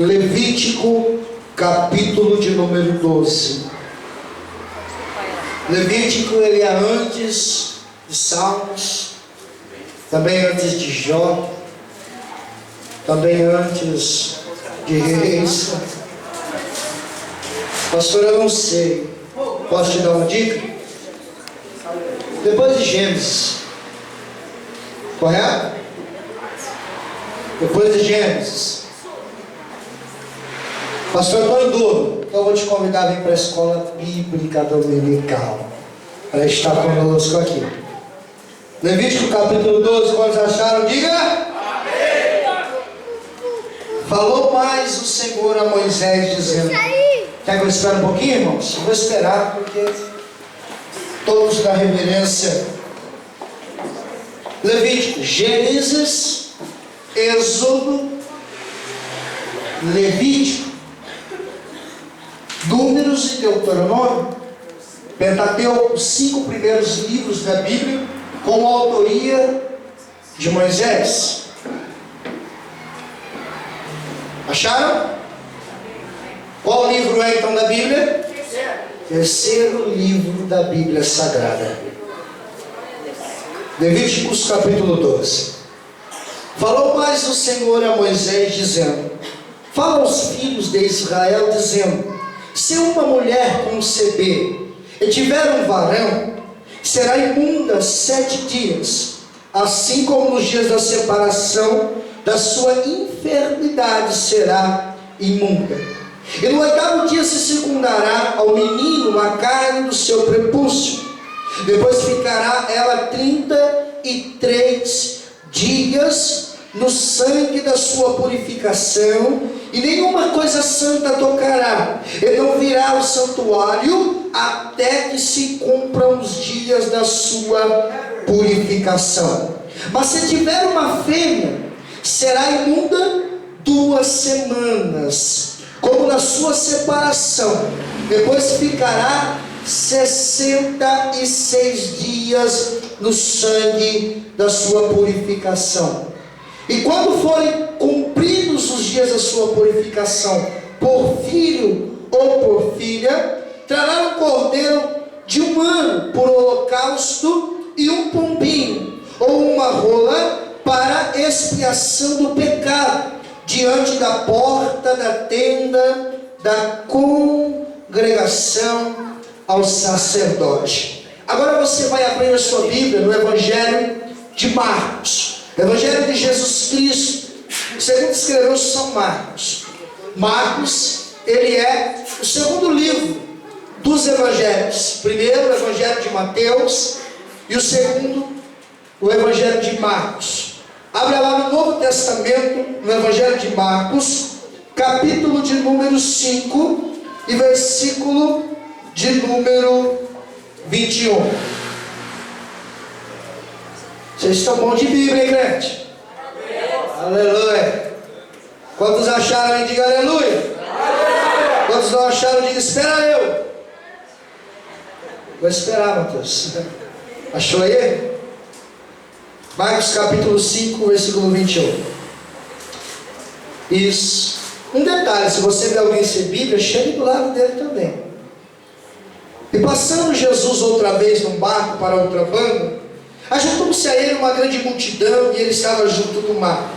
Levítico, capítulo de número 12. Levítico, ele é antes de Salmos, também antes de Jó, também antes de Reis. Pastor, eu não sei. Posso te dar uma dica? Depois de Gênesis. Correto? Depois de Gênesis. Pastor, estou em dúvida. Então eu vou te convidar a vir para a escola bíblica dominical, para estar conosco aqui. Levítico capítulo 12, quantos acharam? Diga! Amém. Falou mais o Senhor a Moisés, dizendo: quer que eu espere um pouquinho, irmãos? Eu vou esperar, porque todos da reverência. Levítico, Gênesis, Êxodo, Levítico, Números e Deuteronômio, Pentateuco, os 5 primeiros livros da Bíblia, com a autoria de Moisés. Acharam? Qual livro é então da Bíblia? Terceiro livro da Bíblia Sagrada. Levíticos capítulo 12. Falou mais o Senhor a Moisés, dizendo: fala aos filhos de Israel, dizendo: se uma mulher conceber e tiver um varão, será imunda 7 dias, assim como nos dias da separação da sua enfermidade será imunda. E no 8º dia se circundará ao menino a carne do seu prepúcio. Depois ficará ela 33 dias no sangue da sua purificação, e nenhuma coisa santa tocará. Ele não virá ao santuário até que se cumpram os dias da sua purificação. Mas se tiver uma fêmea, será imunda 2 semanas, como na sua separação. Depois ficará 66 dias no sangue da sua purificação. E quando forem cumpridos os dias da sua purificação, por filho ou por filha, trará um cordeiro de 1 ano por holocausto, e um pombinho ou uma rola para expiação do pecado, diante da porta da tenda da congregação ao sacerdote. Agora você vai abrir a sua Bíblia no Evangelho de Marcos, Evangelho de Jesus Cristo, segundo escreveu São Marcos. Marcos, ele é o segundo livro dos Evangelhos. Primeiro, o Evangelho de Mateus, e o segundo, o Evangelho de Marcos. Abre lá no Novo Testamento, no Evangelho de Marcos, capítulo de número 5 e versículo de número 21. Vocês estão bons de Bíblia, hein, crente? Aleluia. Quantos acharam aí? Diga aleluia. Quantos não acharam? Diga espera eu. Vou esperar, Mateus. Achou aí? Marcos capítulo 5, versículo 21. Isso. Um detalhe: se você vê alguém sem Bíblia, chegue do lado dele também. E passando Jesus outra vez num barco para outra banda, ajuntou-se a ele uma grande multidão, e ele estava junto do mar.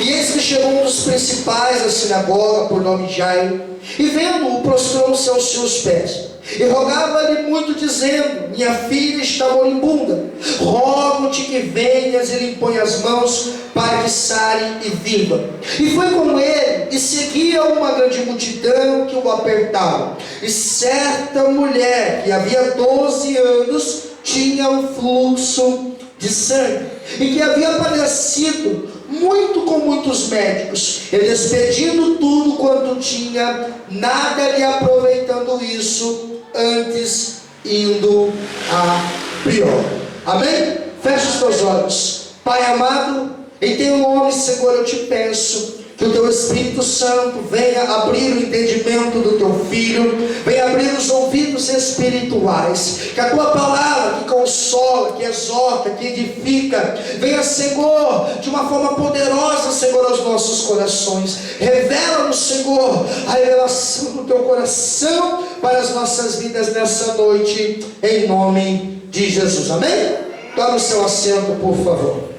E eis que chegou um dos principais da sinagoga, por nome Jairo, e vendo-o, prostrou-se aos seus pés, e rogava-lhe muito, dizendo: minha filha está moribunda, rogo-te que venhas e lhe põe as mãos, para que sare e viva. E foi com ele, e seguia uma grande multidão que o apertava. E certa mulher, que havia 12 anos, tinha um fluxo de sangue, e que havia padecido muito com muitos médicos, e despedindo tudo quanto tinha, nada lhe aproveitando isso, antes indo a pior. Amém? Feche os teus olhos. Pai amado, em teu nome, Senhor, eu te peço Que o teu Espírito Santo venha abrir o entendimento do teu filho, venha abrir os ouvidos espirituais, que a tua palavra que consola, que exorta, que edifica, venha, Senhor, de uma forma poderosa, Senhor, aos nossos corações. Revela-nos, Senhor, a revelação do teu coração para as nossas vidas nessa noite, em nome de Jesus. Amém? Tome o seu assento, por favor.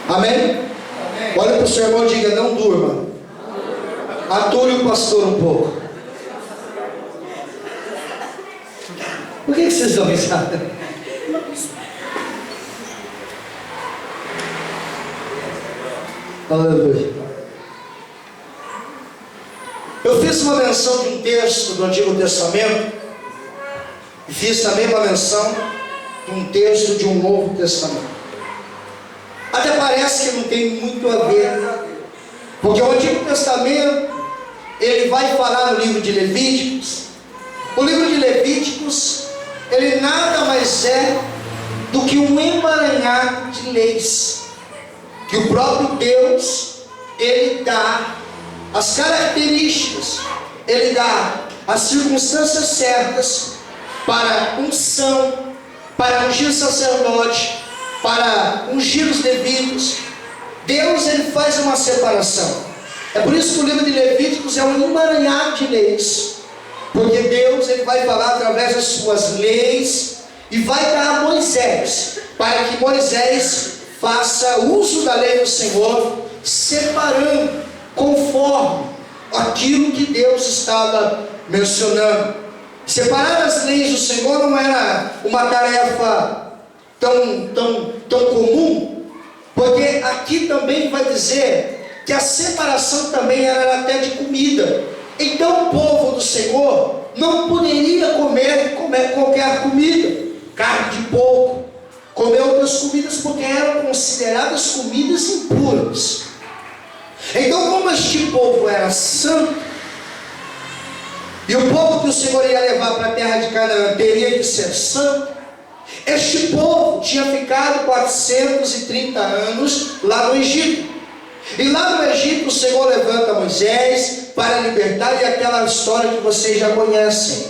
Amém? Amém. Olha para o seu irmão e diga: não durma. Ature o pastor um pouco. Por que vocês dão risada? Aleluia. Eu fiz uma menção de um texto do Antigo Testamento, e fiz também uma menção de um texto de um Novo Testamento. Até parece que não tem muito a ver, porque o Antigo Testamento, ele vai falar no livro de Levíticos. O livro de Levíticos, ele nada mais é do que um emaranhado de leis, que o próprio Deus, ele dá as características, ele dá as circunstâncias certas para unção, para ungir sacerdote, para ungir os levitas. Deus, ele faz uma separação. É por isso que o livro de Levíticos é um emaranhado de leis, porque Deus, ele vai falar através das suas leis e vai dar a Moisés, para que Moisés faça uso da lei do Senhor, separando conforme aquilo que Deus estava mencionando. Separar as leis do Senhor não era uma tarefa tão comum, porque aqui também vai dizer que a separação também era até de comida. Então o povo do Senhor não poderia comer qualquer comida, carne de porco, comer outras comidas, porque eram consideradas comidas impuras. Então, como este povo era santo, e o povo que o Senhor ia levar para a terra de Canaã teria que ser santo, este povo tinha ficado 430 anos lá no Egito. E lá no Egito o Senhor levanta Moisés para libertar, e aquela história que vocês já conhecem.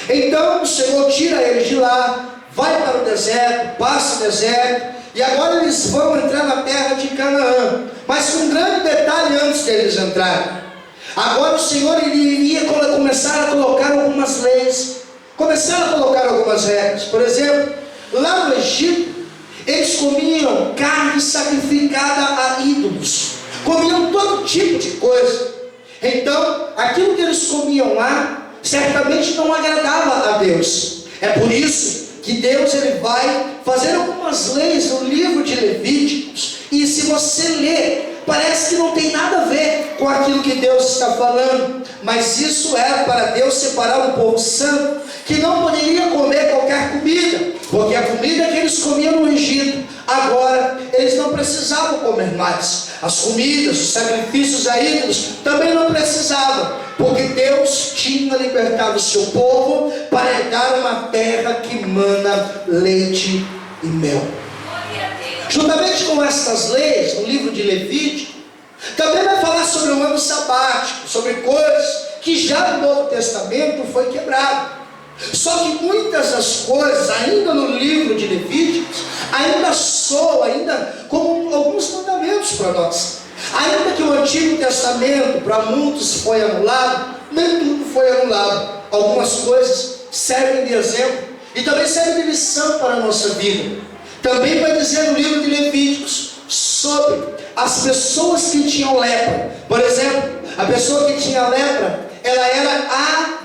Então o Senhor tira eles de lá, vai para o deserto, passa o deserto, e agora eles vão entrar na terra de Canaã. Mas com um grande detalhe antes deles entrarem. Agora o Senhor iria começar a colocar algumas leis, começar a colocar algumas regras. Por exemplo, lá no Egito, eles comiam carne sacrificada a ídolos, comiam todo tipo de coisa. Então, aquilo que eles comiam lá, certamente não agradava a Deus. É por isso que Deus, ele vai fazer algumas leis no livro de Levíticos, e se você ler, parece que não tem nada a ver com aquilo que Deus está falando, mas isso era para Deus separar um povo santo, que não poderia comer qualquer comida, porque a comida que eles comiam no Egito, agora eles não precisavam comer mais. As comidas, os sacrifícios a ídolos também não precisavam, porque Deus tinha libertado o seu povo para herdar uma terra que mana leite e mel. Juntamente com estas leis, no livro de Levítico, também vai falar sobre o ano sabático, sobre coisas que já no Novo Testamento foi quebrado. Só que muitas das coisas, ainda no livro de Levíticos, ainda soam, ainda como alguns mandamentos para nós. Ainda que o Antigo Testamento para muitos foi anulado, nem tudo foi anulado. Algumas coisas servem de exemplo e também servem de lição para a nossa vida. Também vai dizer no livro de Levíticos sobre as pessoas que tinham lepra. Por exemplo, a pessoa que tinha lepra, ela era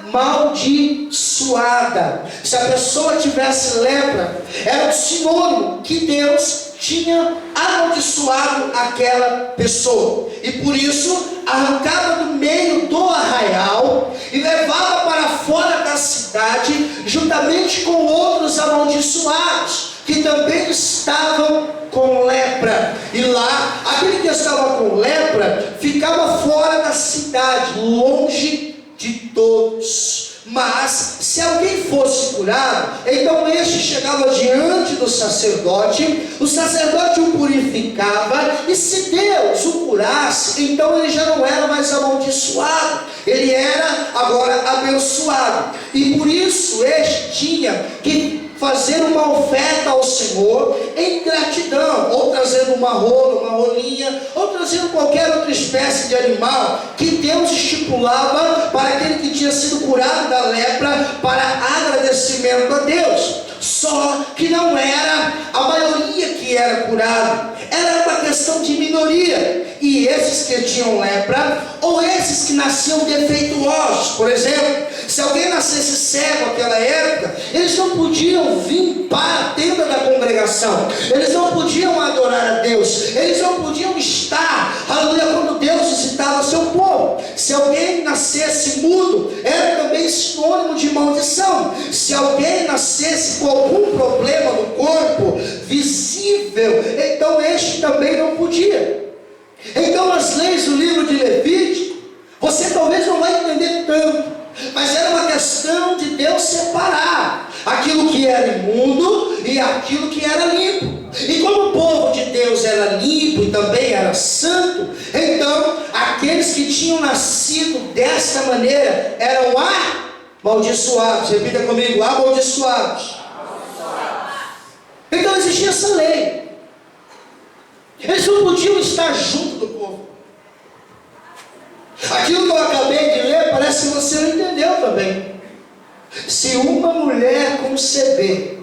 amaldiçoada. Se a pessoa tivesse lepra, era um sinônimo que Deus tinha amaldiçoado aquela pessoa, e por isso arrancava do meio do arraial e levava para fora da cidade, juntamente com outros amaldiçoados que também estavam com lepra. E lá, aquele que estava com lepra ficava fora da cidade, longe de todos. Mas se alguém fosse curado, então este chegava diante do sacerdote, o sacerdote o purificava, e se Deus o curasse, então ele já não era mais amaldiçoado, ele era agora abençoado, e por isso este tinha que fazer uma oferta ao Senhor em gratidão, ou trazendo uma rola, uma rolinha, ou trazendo qualquer outra espécie de animal que Deus estipulava para aquele que tinha sido curado da lepra, para agradecimento a Deus. Só que não era a maioria que era curado, era uma questão de minoria, e esses que tinham lepra, ou esses que nasciam defeituosos, por exemplo, se alguém nascesse cego naquela época, eles não podiam vir para a tenda da congregação, eles não podiam adorar a Deus, eles não podiam estar, aleluia, quando Deus visitava seu povo. Se alguém nascesse mudo, era também sinônimo de maldição. Se alguém nascesse com algum problema no corpo visível, então este também não podia. Então as leis do livro de Levítico, você talvez não vai entender tanto, mas era uma questão de Deus separar aquilo que era imundo e aquilo que era limpo. E como o povo de Deus era limpo e também era santo, então aqueles que tinham nascido desta maneira eram amaldiçoados. Repita comigo: amaldiçoados. Então existia essa lei. Eles não podiam estar junto do povo. Aquilo que eu acabei de ler, parece que você não entendeu também. Se uma mulher conceber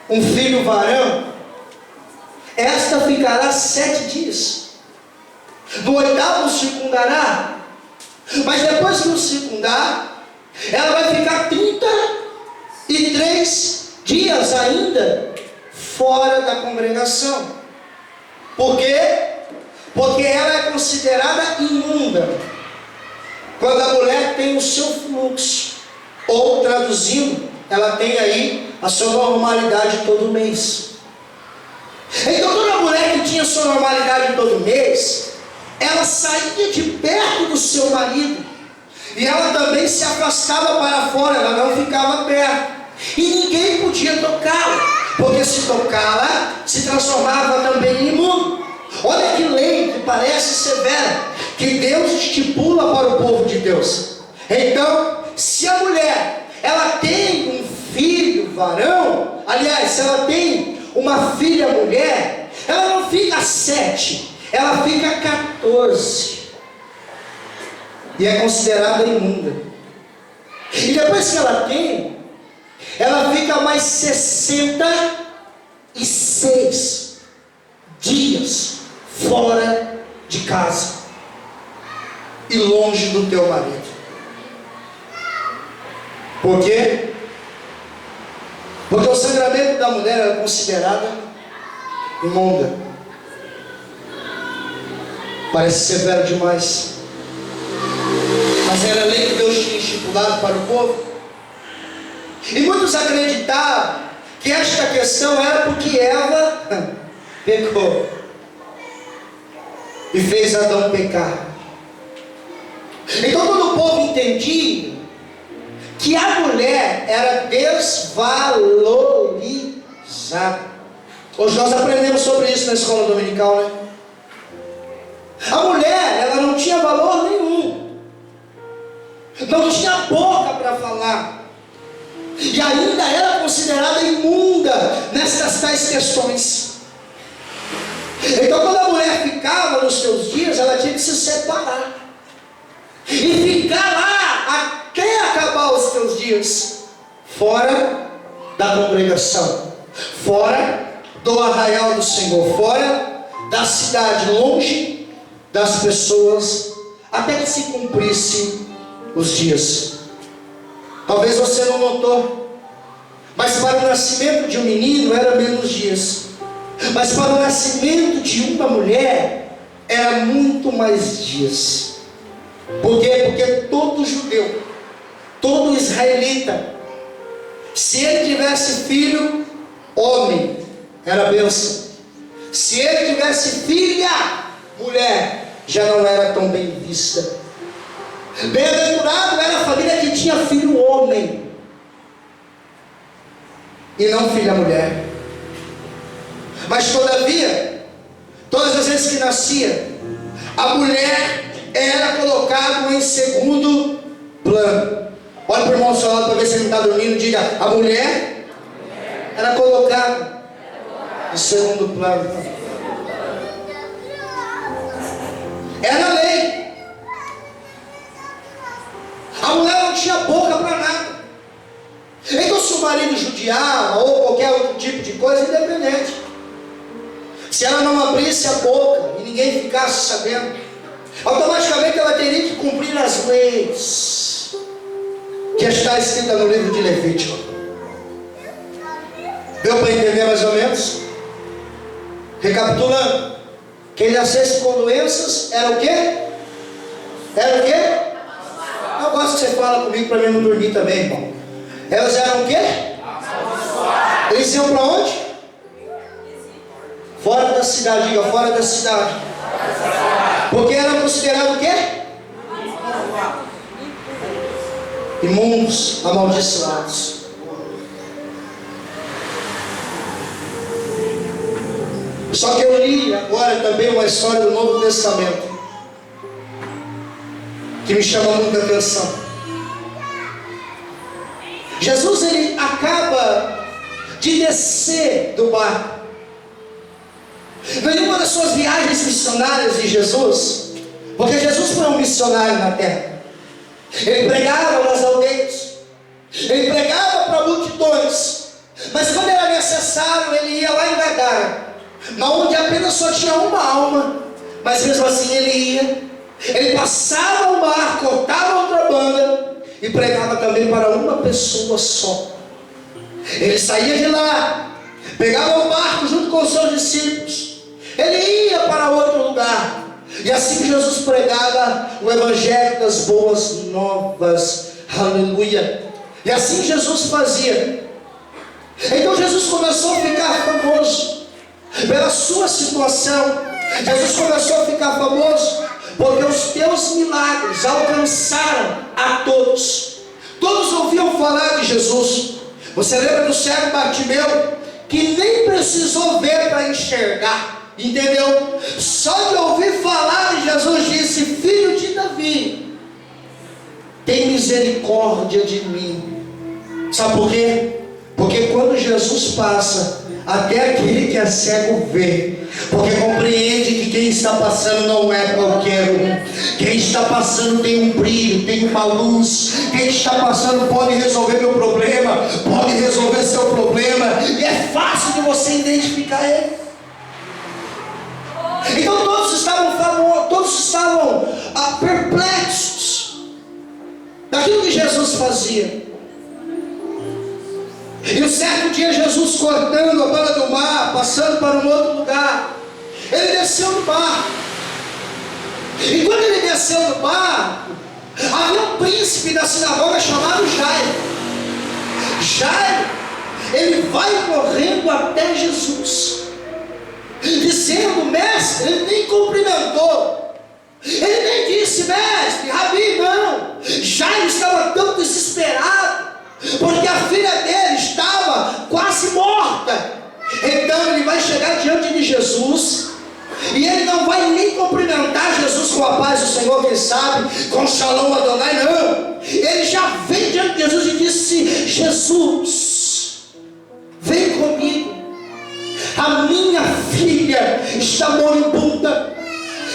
um filho varão, esta ficará 7 dias. No 8º circundará. Mas depois que o circundar, ela vai ficar 33 dias ainda fora da congregação. Por quê? Porque ela é considerada imunda quando a mulher tem o seu fluxo, ou traduzindo, ela tem aí a sua normalidade todo mês. Então toda mulher que tinha sua normalidade todo mês, ela saía de perto do seu marido, e ela também se afastava para fora, ela não ficava perto, e ninguém podia tocá-la, porque se tocá-la, se transformava também em imundo. Olha que lei que parece severa, que Deus estipula para o povo de Deus. Então, se a mulher, ela tem um filho varão, aliás, se ela tem uma filha mulher, ela não fica 7, ela fica 14, e é considerada imunda. E depois que ela tem, ela fica mais 66 dias fora de casa e longe do teu marido. Por quê? Porque o sangramento da mulher era considerada imunda. Parece severo demais, mas era a lei que Deus tinha estipulado para o povo. E muitos acreditavam que esta questão era porque Eva pecou e fez Adão pecar. Então todo o povo entendia que a mulher era desvalorizada. Hoje nós aprendemos sobre isso na escola dominical, né? A mulher, ela não tinha valor nenhum, não tinha boca para falar, e ainda era considerada imunda nestas tais questões. Então quando a mulher ficava nos seus dias, ela tinha que se separar e ficar lá até acabar os seus dias, fora da congregação, fora do arraial do Senhor, fora da cidade, longe das pessoas, até que se cumprisse os dias. Talvez você não notou, mas para o nascimento de um menino era menos dias, mas para o nascimento de uma mulher era muito mais dias. Por quê? Porque todo judeu, todo israelita, se ele tivesse filho homem, era bênção. Se ele tivesse filha mulher, já não era tão bem vista. Bem-aventurado era a família que tinha filho homem e não filha mulher. Mas todavia, todas as vezes que nascia, a mulher era colocada em segundo plano. Olha para o irmão ao seu lado para ver se ele não está dormindo. Diga: a mulher era colocada em segundo plano. Era a lei. A mulher não tinha boca para nada. Então, se o marido judiava ou qualquer outro tipo de coisa, independente, se ela não abrisse a boca e ninguém ficasse sabendo, automaticamente ela teria que cumprir as leis que está escrita no livro de Levítico. Deu para entender mais ou menos? Recapitulando: quem nascesse com doenças era o quê? Era o quê? Eu gosto que você fala comigo para mim não dormir também, irmão. Elas eram o quê? Eles iam para onde? Fora da cidade. Diga: fora da cidade. Porque eram considerados o quê? Imundos, amaldiçoados. Só que eu li agora também uma história do Novo Testamento que me chama muita atenção. Jesus, ele acaba de descer do barco. Em uma das suas viagens missionárias de Jesus, porque Jesus foi um missionário na terra, ele pregava nas aldeias, ele pregava para multidões, mas quando era necessário, ele ia lá em Gadara, onde apenas só tinha uma alma, mas mesmo assim ele ia, ele passava o mar, cortava outra banda e pregava também para uma pessoa só. Ele saía de lá, pegava o barco junto com os seus discípulos, ele ia para outro lugar, e assim Jesus pregava o evangelho das boas novas. Aleluia. E assim Jesus fazia. Então Jesus começou a ficar famoso pela sua situação. Jesus começou a ficar famoso porque os teus milagres alcançaram a todos. Todos ouviam falar de Jesus. Você lembra do cego Bartimeu, que nem precisou ver para enxergar, entendeu? Só de ouvir falar de Jesus disse: filho de Davi, tem misericórdia de mim. Sabe por quê? Porque quando Jesus passa, até aquele que é cego vê, porque compreende que quem está passando não é qualquer um. Quem está passando tem um brilho, tem uma luz. Quem está passando pode resolver meu problema, pode resolver seu problema, e é fácil de você identificar ele. Então todos estavam famosos, todos estavam perplexos daquilo que Jesus fazia. E um certo dia Jesus, cortando a banda do mar, passando para um outro lugar, ele desceu do barco. E quando ele desceu do barco, havia um príncipe da sinagoga chamado Jairo. Jairo, ele vai correndo até Jesus, dizendo: mestre, ele nem cumprimentou, ele nem disse mestre, rabi, não. Jairo estava tão desesperado, porque a filha dele estava quase morta. Então ele vai chegar diante de Jesus, e ele não vai nem cumprimentar Jesus com a paz do Senhor, quem sabe, com Shalom Adonai, não. Ele já vem diante de Jesus e disse: Jesus, vem comigo, a minha filha está moribunda,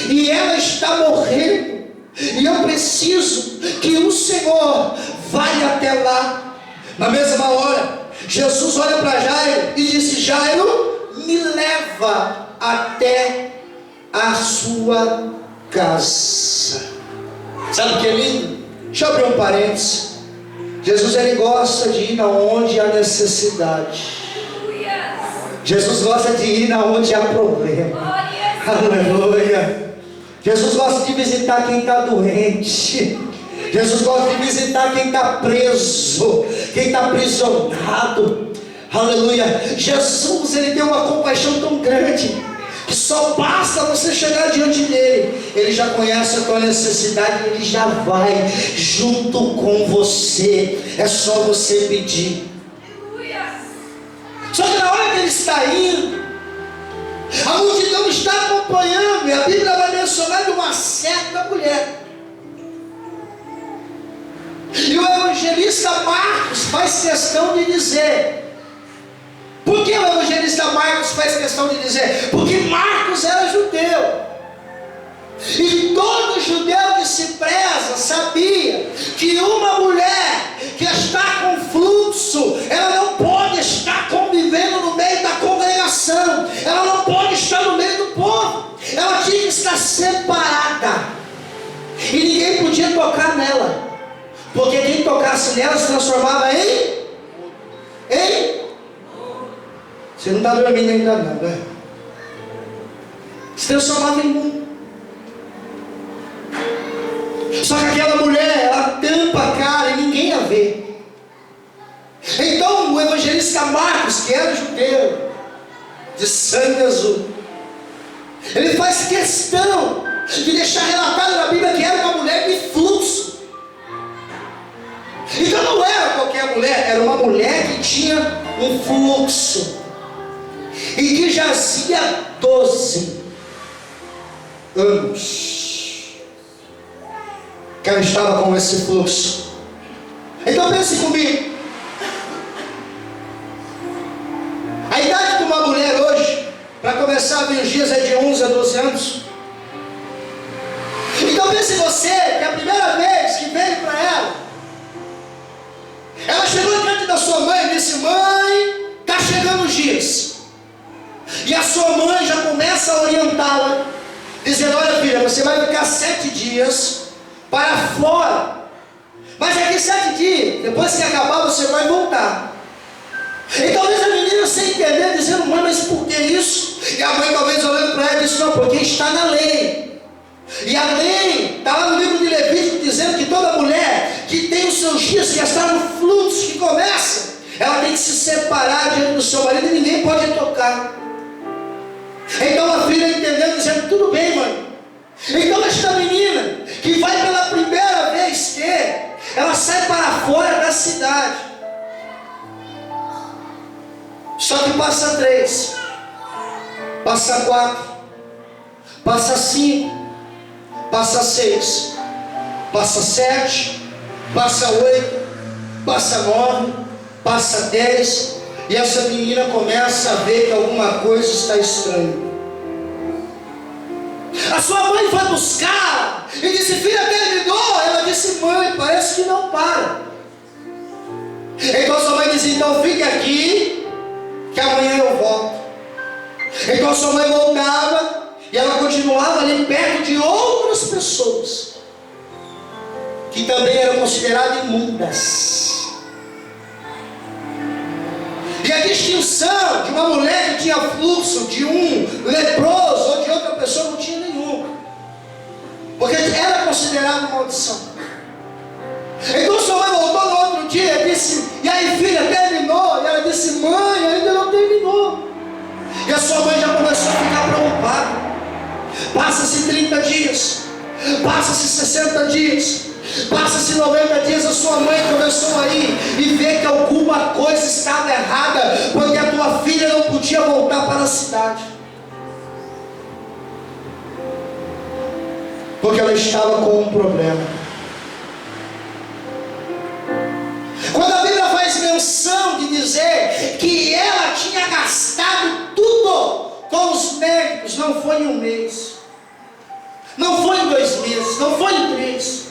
e ela está morrendo, e eu preciso que o Senhor vá até lá. Na mesma hora, Jesus olha para Jairo e disse: Jairo, me leva até a sua casa. Sabe o que é lindo? Deixa eu abrir um parênteses. Jesus, ele gosta de ir onde há necessidade. Jesus gosta de ir onde há problema. Aleluia. Jesus gosta de visitar quem está doente. Jesus gosta de visitar quem está preso, quem está aprisionado. Aleluia. Jesus, ele tem uma compaixão tão grande que só basta você chegar diante dele, ele já conhece a tua necessidade, ele já vai junto com você, é só você pedir. Só que na hora que ele está indo, a multidão está acompanhando, e a Bíblia vai mencionar de uma certa mulher. E o evangelista Marcos faz questão de dizer. Por que o evangelista Marcos faz questão de dizer? Porque Marcos era judeu. E todo judeu que se preza sabia que uma mulher que está com fluxo, ela não pode estar convivendo no meio da congregação, ela não pode estar no meio do povo, ela tinha que estar separada, e ninguém podia tocar nela, porque quem tocasse nela se transformava em? Você não está dormindo ainda não, né? Se transformava em mundo. Só que aquela mulher, ela tampa a cara e ninguém a vê. Então o evangelista Marcos, que era judeu, de sangue azul, ele faz questão de deixar relatado na Bíblia que era uma mulher de fluxo. Então não era qualquer mulher, era uma mulher que tinha um fluxo, e que jazia 12 anos. Que ela estava com esse fluxo. Então pense comigo. A idade de uma mulher hoje, para começar a vir os dias, é de 11 a 12 anos. Então pense você, que a primeira vez que veio para ela chegou diante da sua mãe e disse: mãe, está chegando os dias. E a sua mãe já começa a orientá-la, dizendo: olha filha, você vai ficar 7 dias para fora, mas daqui 7 dias, depois que acabar, você vai voltar. E talvez a menina sem entender, dizendo: mãe, mas por que isso? E a mãe talvez olhando para ela disse: não, porque está na lei. E a lei está lá no livro de Levítico dizendo que toda mulher que tem os seus dias, que está no fluxo, que começa, ela tem que se separar diante do seu marido e ninguém pode tocar. Então a filha entendendo, dizendo: tudo bem, mãe. Então esta menina, que vai pela primeira vez ter, ela sai para fora da cidade. Só que passa 3, passa 4, passa 5, passa 6, passa 7, passa 8, passa 9, passa 10, e essa menina começa a ver que alguma coisa está estranha. A sua mãe foi buscar e disse: filha, terminou? Ela disse: mãe, parece que não para. Então sua mãe disse: então fique aqui, que amanhã eu volto. Então sua mãe voltava e ela continuava ali perto de outras pessoas que também eram consideradas imundas. E a distinção de uma mulher que tinha fluxo, de um leproso ou de outra pessoa, não tinha nenhuma, porque era considerado maldição. Então sua mãe voltou no outro dia e disse: e aí filha, terminou? E ela disse: mãe, ainda não terminou. E a sua mãe já começou a ficar preocupada. Passa-se 30 dias, passa-se 60 dias, passa-se 90 dias, a sua mãe começou a ir e ver que alguma coisa estava errada, porque a tua filha não podia voltar para a cidade, porque ela estava com um problema. Quando a Bíblia faz menção de dizer que ela tinha gastado tudo com os médicos, não foi em um mês, não foi em 2 meses, não foi em 3,